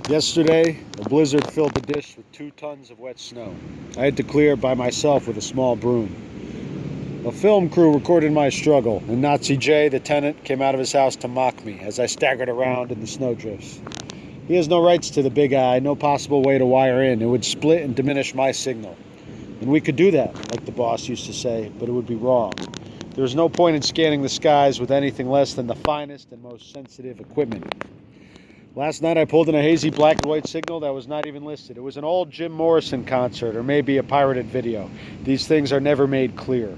Yesterday, a blizzard filled the dish with 2 tons of wet snow. I had to clear it by myself with a small broom. A film crew recorded my struggle, and Nazi Jay, the tenant, came out of his house to mock me as I staggered around in the snowdrifts. He has no rights to the big eye, no possible way to wire in. It would split and diminish my signal. And we could do that, like the boss used to say, but it would be wrong. There is no point in scanning the skies with anything less than the finest and most sensitive equipment. Last night I pulled in a hazy black and white signal that was not even listed. It was an old Jim Morrison concert or maybe a pirated video. These things are never made clear.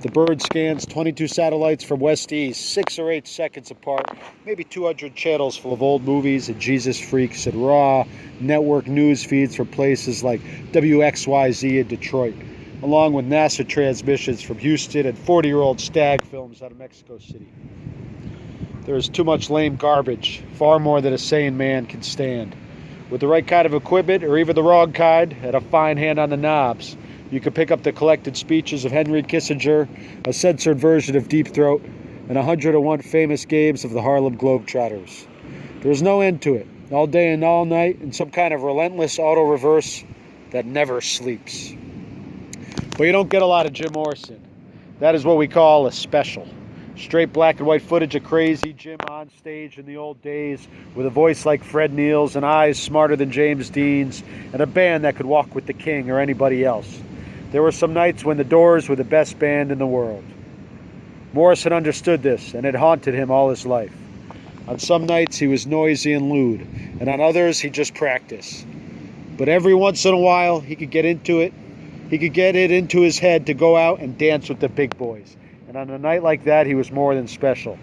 The bird scans 22 satellites from west to east, 6 or 8 seconds apart, maybe 200 channels full of old movies and Jesus freaks and raw network news feeds from places like WXYZ in Detroit, along with NASA transmissions from Houston and 40-year-old stag films out of Mexico City. There is too much lame garbage, far more than a sane man can stand. With the right kind of equipment, or even the wrong kind, and a fine hand on the knobs, you could pick up the collected speeches of Henry Kissinger, a censored version of Deep Throat, and 101 famous games of the Harlem Globetrotters. There is no end to it, all day and all night, in some kind of relentless auto-reverse that never sleeps. But you don't get a lot of Jim Morrison. That is what we call a special. Straight black and white footage of crazy Jim on stage in the old days with a voice like Fred Neil's and eyes smarter than James Dean's and a band that could walk with the King or anybody else. There were some nights when the Doors were the best band in the world. Morrison understood this, and it haunted him all his life. On some nights he was noisy and lewd, and on others he just practiced. But every once in a while he could get it into his head to go out and dance with the big boys. And on a night like that, he was more than special.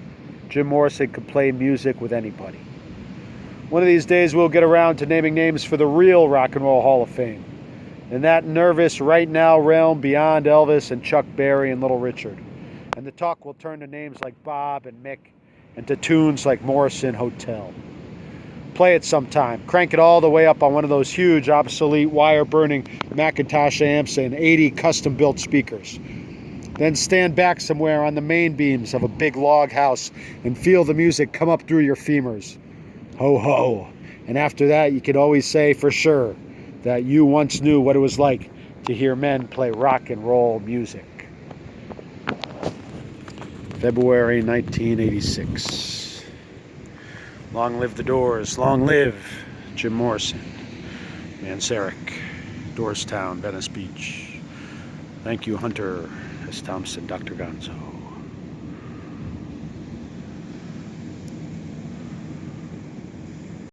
Jim Morrison could play music with anybody. One of these days, we'll get around to naming names for the real Rock and Roll Hall of Fame. In that nervous right now realm beyond Elvis and Chuck Berry and Little Richard. And the talk will turn to names like Bob and Mick and to tunes like Morrison Hotel. Play it sometime. Crank it all the way up on one of those huge, obsolete, wire-burning Macintosh amps and 80 custom-built speakers. Then stand back somewhere on the main beams of a big log house and feel the music come up through your femurs. Ho ho. And after that, you can always say for sure that you once knew what it was like to hear men play rock and roll music. February 1986. Long live the Doors. Long live Jim Morrison. Manserick, Doorstown, Venice Beach. Thank you, Hunter S. Thompson, Dr. Gonzo.